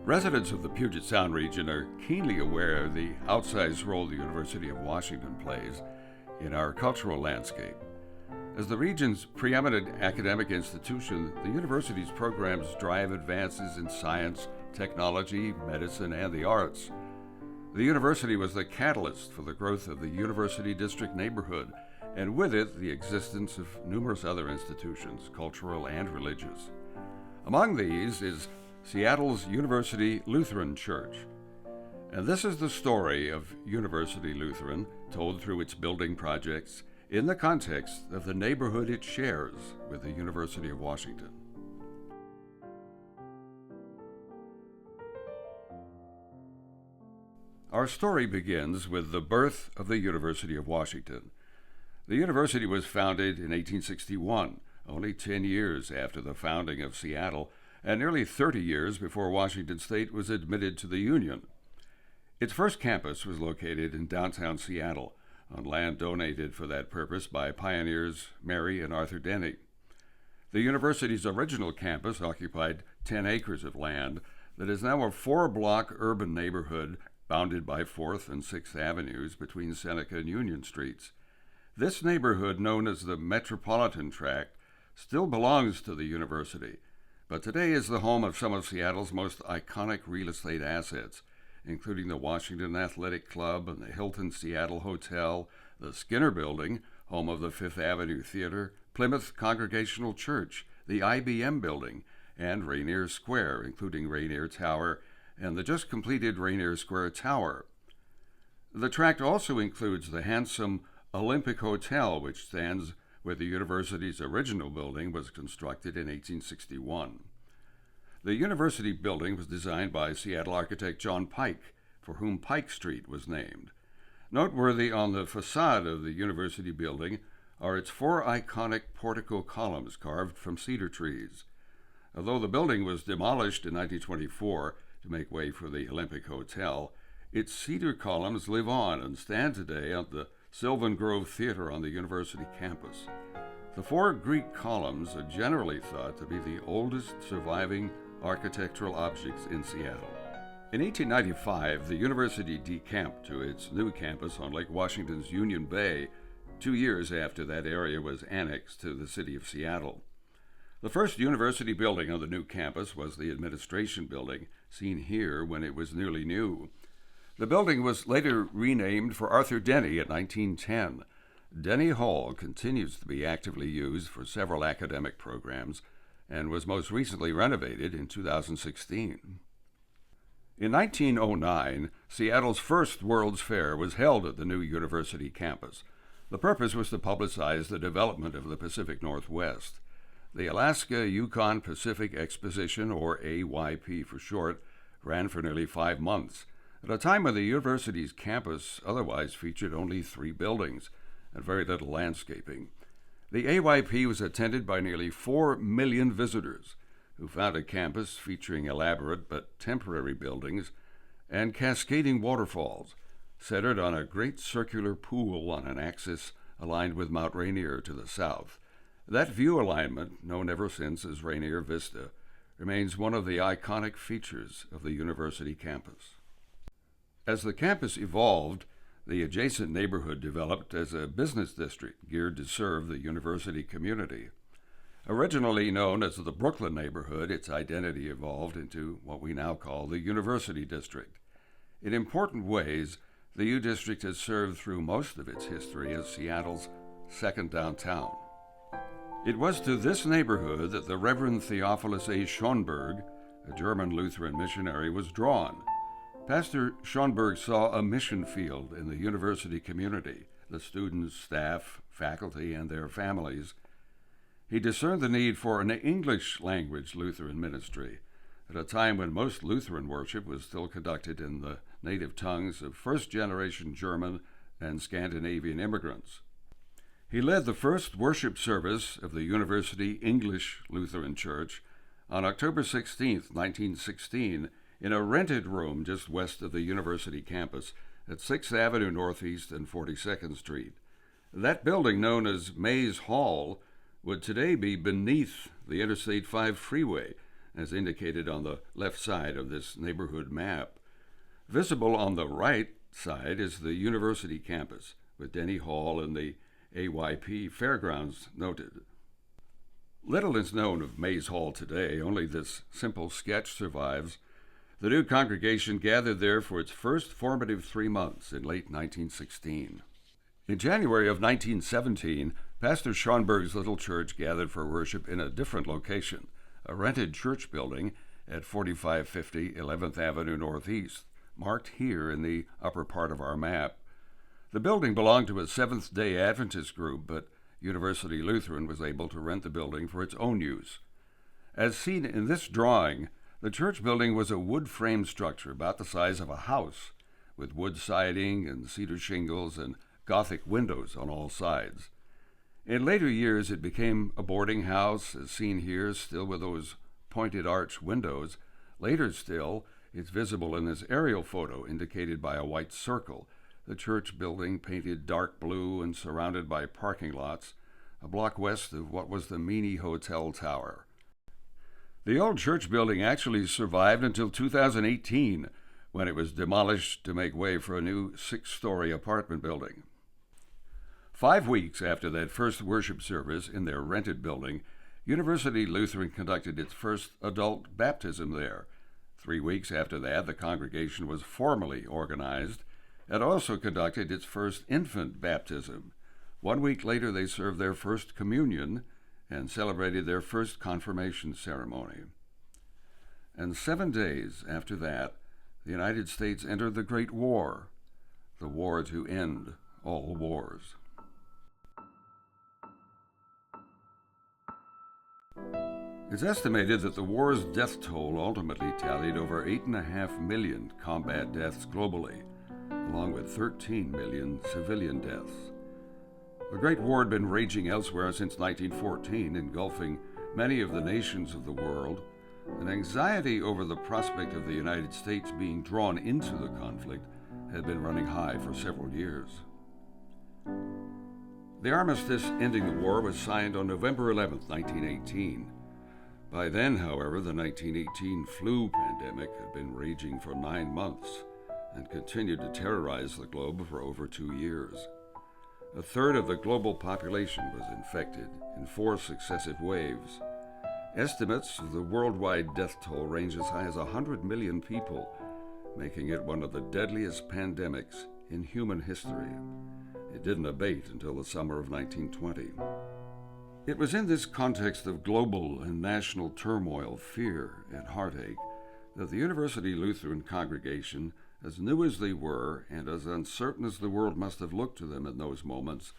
Residents of the Puget Sound region are keenly aware of the outsized role the University of Washington plays in our cultural landscape. As the region's preeminent academic institution, the university's programs drive advances in science, technology, medicine, and the arts. The university was the catalyst for the growth of the University District neighborhood, and with it, the existence of numerous other institutions, cultural and religious. Among these is Seattle's University Lutheran Church. And this is the story of University Lutheran, told through its building projects in the context of the neighborhood it shares with the University of Washington. Our story begins with the birth of the University of Washington. The university was founded in 1861, only 10 years after the founding of Seattle, and nearly 30 years before Washington State was admitted to the Union. Its first campus was located in downtown Seattle, on land donated for that purpose by pioneers Mary and Arthur Denny. The university's original campus occupied 10 acres of land that is now a 4-block urban neighborhood bounded by 4th and 6th Avenues between Seneca and Union Streets. This neighborhood, known as the Metropolitan Tract, still belongs to the university, but today is the home of some of Seattle's most iconic real estate assets, including the Washington Athletic Club and the Hilton Seattle Hotel, the Skinner Building, home of the Fifth Avenue Theater, Plymouth Congregational Church, the IBM Building, and Rainier Square, including Rainier Tower and the just completed Rainier Square Tower. The tract also includes the handsome Olympic Hotel, which stands where the university's original building was constructed in 1861. The university building was designed by Seattle architect John Pike, for whom Pike Street was named. Noteworthy on the facade of the university building are its 4 iconic portico columns carved from cedar trees. Although the building was demolished in 1924 to make way for the Olympic Hotel, its cedar columns live on and stand today at the Sylvan Grove Theater on the university campus. The 4 Greek columns are generally thought to be the oldest surviving architectural objects in Seattle. In 1895, the university decamped to its new campus on Lake Washington's Union Bay, 2 years after that area was annexed to the city of Seattle. The first university building on the new campus was the administration building, seen here when it was nearly new. The building was later renamed for Arthur Denny in 1910. Denny Hall continues to be actively used for several academic programs and was most recently renovated in 2016. In 1909, Seattle's first World's Fair was held at the new university campus. The purpose was to publicize the development of the Pacific Northwest. The Alaska Yukon Pacific Exposition, or AYP for short, ran for nearly 5 months, at a time when the university's campus otherwise featured only 3 buildings and very little landscaping. The AYP was attended by nearly 4 million visitors, who found a campus featuring elaborate but temporary buildings and cascading waterfalls, centered on a great circular pool on an axis aligned with Mount Rainier to the south. That view alignment, known ever since as Rainier Vista, remains one of the iconic features of the university campus. As the campus evolved, the adjacent neighborhood developed as a business district geared to serve the university community. Originally known as the Brooklyn neighborhood, its identity evolved into what we now call the University District. In important ways, the U District has served through most of its history as Seattle's second downtown. It was to this neighborhood that the Reverend Theophilus A. Schoenberg, a German Lutheran missionary, was drawn. Pastor Schoenberg saw a mission field in the university community, the students, staff, faculty, and their families. He discerned the need for an English language Lutheran ministry at a time when most Lutheran worship was still conducted in the native tongues of first-generation German and Scandinavian immigrants. He led the first worship service of the University English Lutheran Church on October 16, 1916, in a rented room just west of the university campus at 6th Avenue Northeast and 42nd Street. That building, known as Mays Hall, would today be beneath the Interstate 5 freeway as indicated on the left side of this neighborhood map. Visible on the right side is the university campus, with Denny Hall and the AYP Fairgrounds noted. Little is known of Mays Hall today. Only this simple sketch survives. The new congregation gathered there for its first formative 3 months in late 1916. In January of 1917, Pastor Schonberg's little church gathered for worship in a different location, a rented church building at 4550 11th Avenue Northeast, marked here in the upper part of our map. The building belonged to a Seventh-day Adventist group, but University Lutheran was able to rent the building for its own use. As seen in this drawing, the church building was a wood-frame structure about the size of a house, with wood siding and cedar shingles and Gothic windows on all sides. In later years, it became a boarding house, as seen here, still with those pointed arch windows. Later still, it's visible in this aerial photo indicated by a white circle, the church building painted dark blue and surrounded by parking lots, a block west of what was the Meany Hotel Tower. The old church building actually survived until 2018, when it was demolished to make way for a new 6-story apartment building. 5 weeks after that first worship service in their rented building, University Lutheran conducted its first adult baptism there. 3 weeks after that, the congregation was formally organized and also conducted its first infant baptism. 1 week later, they served their first communion and celebrated their first confirmation ceremony. And 7 days after that, the United States entered the Great War, the war to end all wars. It's estimated that the war's death toll ultimately tallied over 8.5 million combat deaths globally, along with 13 million civilian deaths. The Great War had been raging elsewhere since 1914, engulfing many of the nations of the world, and anxiety over the prospect of the United States being drawn into the conflict had been running high for several years. The armistice ending the war was signed on November 11, 1918. By then, however, the 1918 flu pandemic had been raging for 9 months and continued to terrorize the globe for over 2 years. A third of the global population was infected in 4 successive waves. Estimates of the worldwide death toll range as high as 100 million people, making it one of the deadliest pandemics in human history. It didn't abate until the summer of 1920. It was in this context of global and national turmoil, fear, and heartache that the University Lutheran congregation, as new as they were and as uncertain as the world must have looked to them in those moments,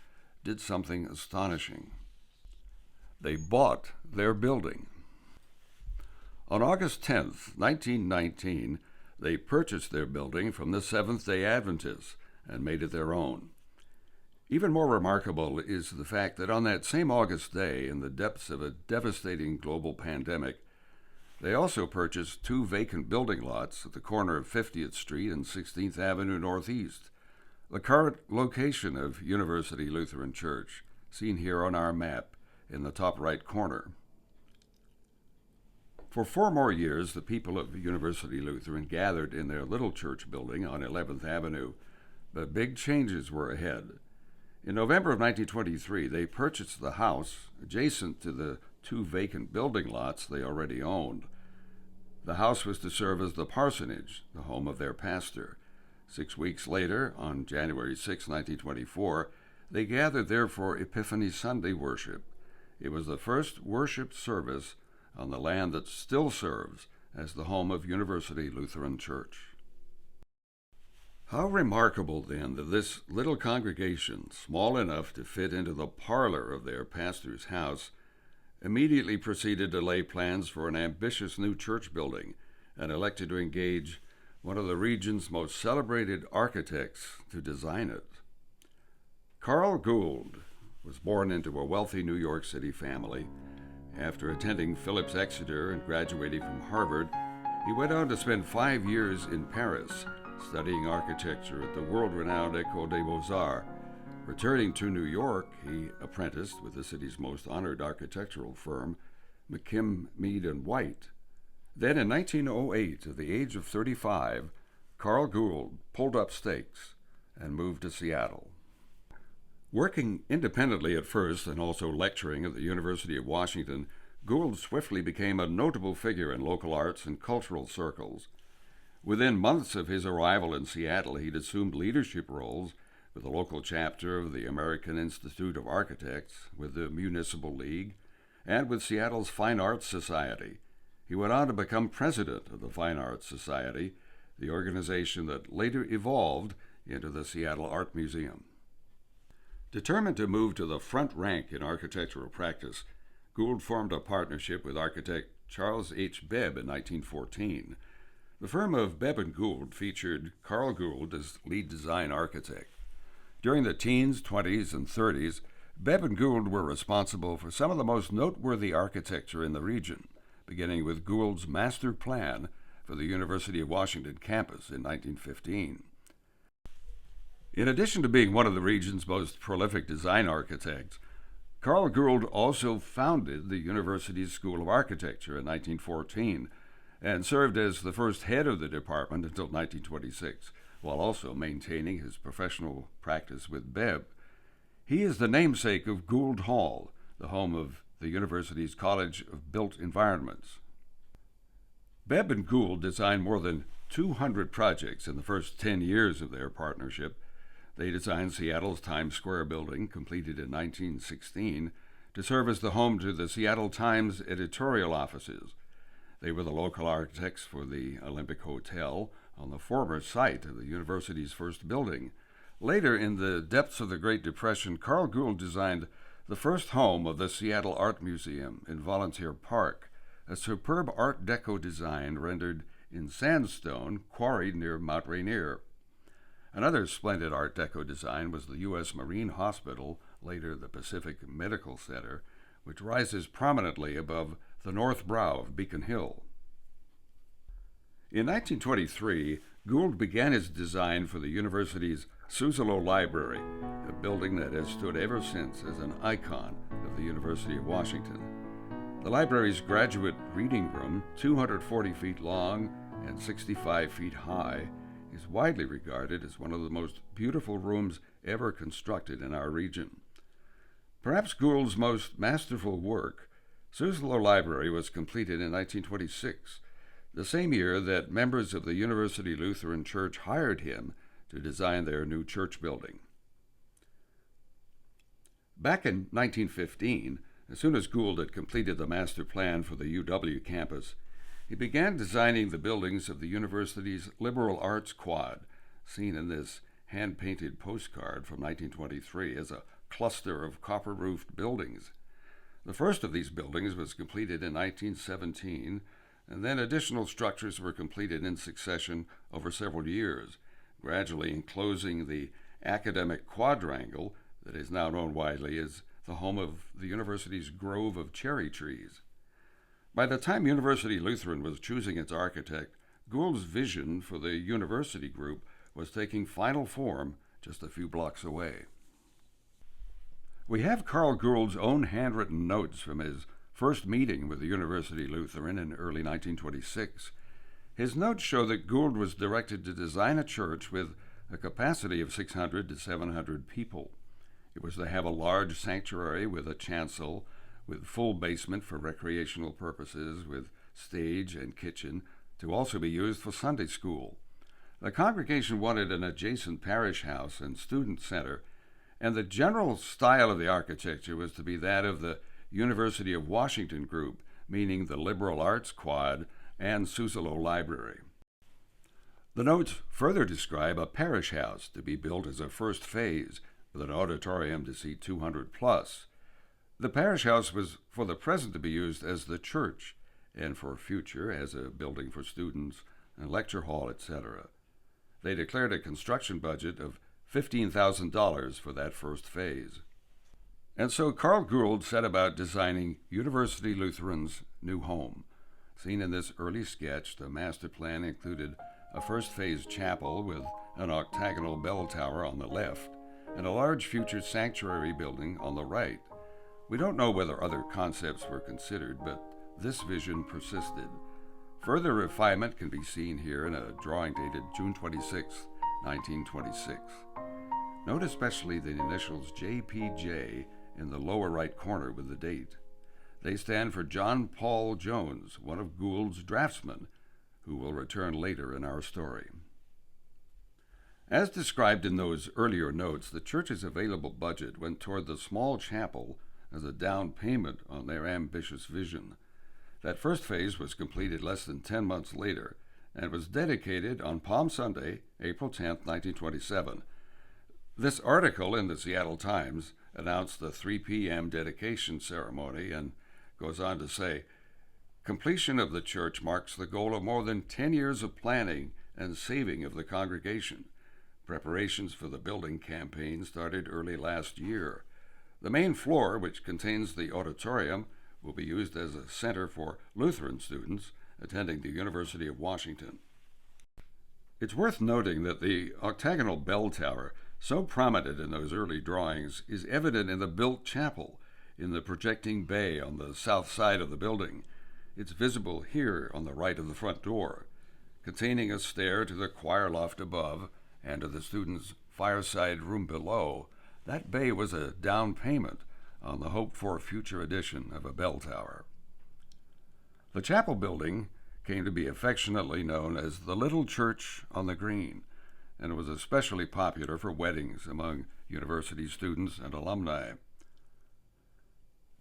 did something astonishing. They bought their building. On August 10, 1919, they purchased their building from the Seventh-day Adventists and made it their own. Even more remarkable is the fact that on that same August day, in the depths of a devastating global pandemic, they also purchased 2 vacant building lots at the corner of 50th Street and 16th Avenue Northeast, the current location of University Lutheran Church, seen here on our map in the top right corner. For 4 more years, the people of University Lutheran gathered in their little church building on 11th Avenue, but big changes were ahead. In November of 1923, they purchased the house adjacent to the 2 vacant building lots they already owned. The house was to serve as the parsonage, the home of their pastor. 6 weeks later, on January 6, 1924, they gathered there for Epiphany Sunday worship. It was the first worship service on the land that still serves as the home of University Lutheran Church. How remarkable, then, that this little congregation, small enough to fit into the parlor of their pastor's house, immediately proceeded to lay plans for an ambitious new church building and elected to engage one of the region's most celebrated architects to design it. Carl Gould was born into a wealthy New York City family. After attending Phillips Exeter and graduating from Harvard, he went on to spend 5 years in Paris, studying architecture at the world-renowned École des Beaux-Arts. Returning to New York, he apprenticed with the city's most honored architectural firm, McKim, Mead & White. Then in 1908, at the age of 35, Carl Gould pulled up stakes and moved to Seattle. Working independently at first and also lecturing at the University of Washington, Gould swiftly became a notable figure in local arts and cultural circles. Within months of his arrival in Seattle, he'd assumed leadership roles with the local chapter of the American Institute of Architects, with the Municipal League, and with Seattle's Fine Arts Society. He went on to become president of the Fine Arts Society, the organization that later evolved into the Seattle Art Museum. Determined to move to the front rank in architectural practice, Gould formed a partnership with architect Charles H. Bebb in 1914. The firm of Bebb & Gould featured Carl Gould as lead design architect. During the teens, 20s, and 30s, Bebb & Gould were responsible for some of the most noteworthy architecture in the region, beginning with Gould's master plan for the University of Washington campus in 1915. In addition to being one of the region's most prolific design architects, Carl Gould also founded the university's School of Architecture in 1914 and served as the first head of the department until 1926, while also maintaining his professional practice with Bebb. He is the namesake of Gould Hall, the home of the university's College of Built Environments. Bebb & Gould designed more than 200 projects in the first 10 years of their partnership. They designed Seattle's Times Square building, completed in 1916, to serve as the home to the Seattle Times editorial offices. They were the local architects for the Olympic Hotel on the former site of the university's first building. Later, in the depths of the Great Depression, Carl Gould designed the first home of the Seattle Art Museum in Volunteer Park, a superb Art Deco design rendered in sandstone quarried near Mount Rainier. Another splendid Art Deco design was the U.S. Marine Hospital, later the Pacific Medical Center, which rises prominently above the north brow of Beacon Hill. In 1923, Gould began his design for the university's Suzzallo Library, a building that has stood ever since as an icon of the University of Washington. The library's graduate reading room, 240 feet long and 65 feet high, is widely regarded as one of the most beautiful rooms ever constructed in our region. Perhaps Gould's most masterful work, Suzzallo Library, was completed in 1926, the same year that members of the English Lutheran Church hired him to design their new church building. Back in 1915, as soon as Gould had completed the master plan for the UW campus, he began designing the buildings of the university's liberal arts quad, seen in this hand-painted postcard from 1923 as a cluster of copper-roofed buildings. The first of these buildings was completed in 1917, and then additional structures were completed in succession over several years, gradually enclosing the academic quadrangle that is now known widely as the home of the university's grove of cherry trees. By the time University Lutheran was choosing its architect, Gould's vision for the university group was taking final form just a few blocks away. We have Carl Gould's own handwritten notes from his first meeting with the University Lutheran in early 1926. His notes show that Gould was directed to design a church with a capacity of 600 to 700 people. It was to have a large sanctuary with a chancel, with full basement for recreational purposes, with stage and kitchen, to also be used for Sunday school. The congregation wanted an adjacent parish house and student center, and the general style of the architecture was to be that of the University of Washington group, meaning the liberal arts quad and Suzzallo Library. The notes further describe a parish house to be built as a first phase, with an auditorium to seat 200 plus. The parish house was for the present to be used as the church, and for future as a building for students, a lecture hall, etc. They declared a construction budget of $15,000 for that first phase. And so Carl Gould set about designing University Lutheran's new home. Seen in this early sketch, the master plan included a first phase chapel with an octagonal bell tower on the left and a large future sanctuary building on the right. We don't know whether other concepts were considered, but this vision persisted. Further refinement can be seen here in a drawing dated June 26, 1926. Note especially the initials JPJ in the lower right corner with the date. They stand for John Paul Jones, one of Gould's draftsmen, who will return later in our story. As described in those earlier notes, the church's available budget went toward the small chapel as a down payment on their ambitious vision. That first phase was completed less than 10 months later and was dedicated on Palm Sunday, April 10, 1927. This article in the Seattle Times announced the 3 p.m. dedication ceremony and goes on to say, "Completion of the church marks the goal of more than 10 years of planning and saving of the congregation. Preparations for the building campaign started early last year. The main floor, which contains the auditorium, will be used as a center for Lutheran students attending the University of Washington." It's worth noting that the octagonal bell tower, so prominent in those early drawings, is evident in the built chapel in the projecting bay on the south side of the building. It's visible here on the right of the front door, containing a stair to the choir loft above and to the students' fireside room below. That bay was a down payment on the hoped-for future addition of a bell tower. The chapel building came to be affectionately known as the Little Church on the Green, and was especially popular for weddings among university students and alumni.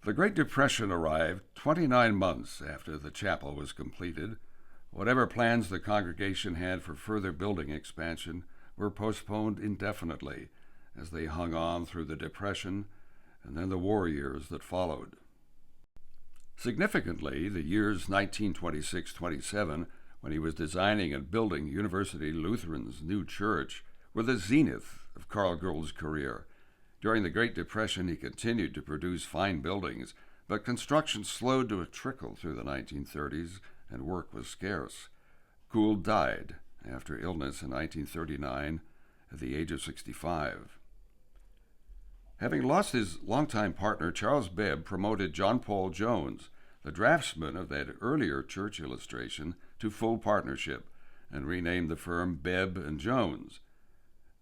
The Great Depression arrived 29 months after the chapel was completed. Whatever plans the congregation had for further building expansion were postponed indefinitely as they hung on through the Depression and then the war years that followed. Significantly, the years 1926-27, when he was designing and building University Lutheran's new church, were the zenith of Carl Gould's career. During the Great Depression, he continued to produce fine buildings, but construction slowed to a trickle through the 1930s, and work was scarce. Gould died after illness in 1939 at the age of 65. Having lost his longtime partner, Charles Bebb promoted John Paul Jones, the draftsman of that earlier church illustration, to full partnership and renamed the firm Bebb and Jones.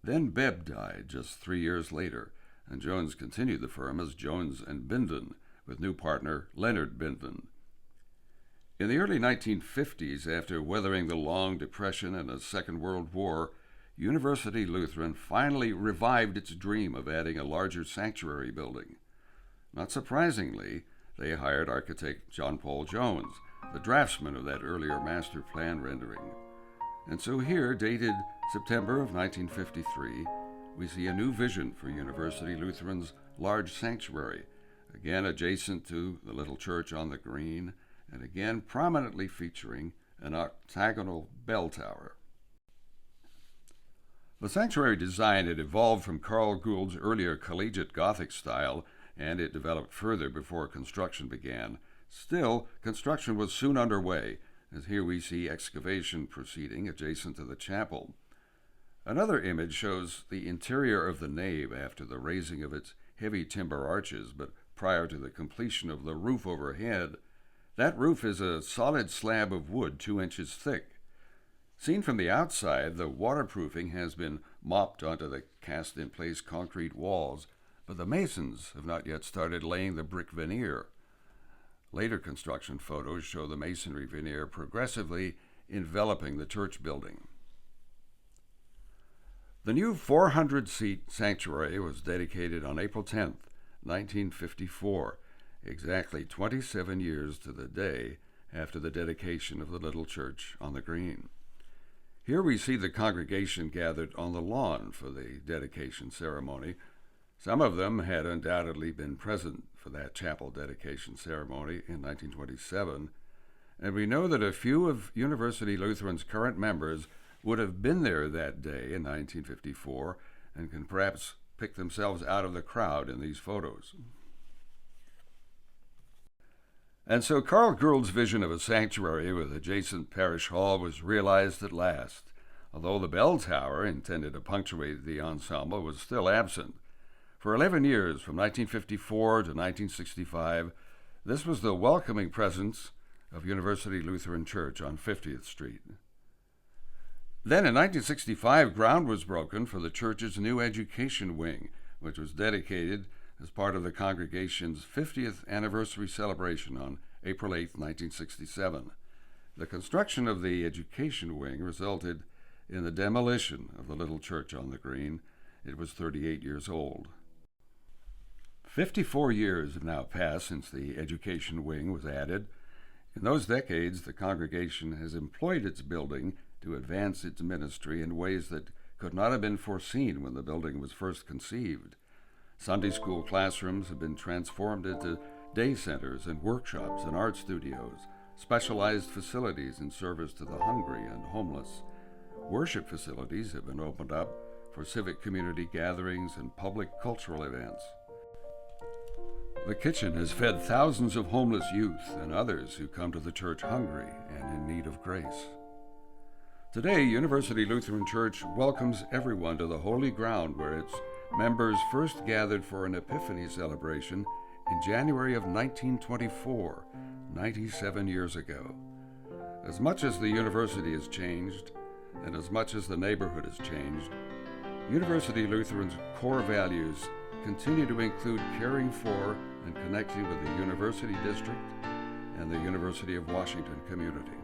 Then Bebb died just 3 years later, and Jones continued the firm as Jones and Bindon, with new partner Leonard Bindon. In the early 1950s, after weathering the long Depression and a Second World War, University Lutheran finally revived its dream of adding a larger sanctuary building. Not surprisingly, they hired architect John Paul Jones, the draftsman of that earlier master plan rendering. And so here, dated September of 1953, we see a new vision for University Lutheran's large sanctuary, again adjacent to the little church on the green, and again prominently featuring an octagonal bell tower. The sanctuary design had evolved from Carl Gould's earlier collegiate Gothic style, and it developed further before construction began. Still, construction was soon underway, as here we see excavation proceeding adjacent to the chapel. Another image shows the interior of the nave after the raising of its heavy timber arches, but prior to the completion of the roof overhead. That roof is a solid slab of wood 2 inches thick. Seen from the outside, the waterproofing has been mopped onto the cast-in-place concrete walls, but the masons have not yet started laying the brick veneer. Later construction photos show the masonry veneer progressively enveloping the church building. The new 400-seat sanctuary was dedicated on April 10, 1954, exactly 27 years to the day after the dedication of the little church on the green. Here we see the congregation gathered on the lawn for the dedication ceremony. Some of them had undoubtedly been present for that chapel dedication ceremony in 1927, and we know that a few of University Lutheran's current members would have been there that day in 1954 and can perhaps pick themselves out of the crowd in these photos. And so Carl Gould's vision of a sanctuary with adjacent parish hall was realized at last, although the bell tower intended to punctuate the ensemble was still absent. For 11 years, from 1954 to 1965, this was the welcoming presence of University Lutheran Church on 50th Street. Then in 1965, ground was broken for the church's new education wing, which was dedicated as part of the congregation's 50th anniversary celebration on April 8, 1967. The construction of the education wing resulted in the demolition of the little church on the green. It was 38 years old. 54 years have now passed since the education wing was added. In those decades, the congregation has employed its building to advance its ministry in ways that could not have been foreseen when the building was first conceived. Sunday school classrooms have been transformed into day centers and workshops and art studios, specialized facilities in service to the hungry and homeless. Worship facilities have been opened up for civic community gatherings and public cultural events. The kitchen has fed thousands of homeless youth and others who come to the church hungry and in need of grace. Today, University Lutheran Church welcomes everyone to the holy ground where its members first gathered for an Epiphany celebration in January of 1924, 97 years ago. As much as the university has changed, and as much as the neighborhood has changed, University Lutheran's core values continue to include caring for and connecting with the University District and the University of Washington community.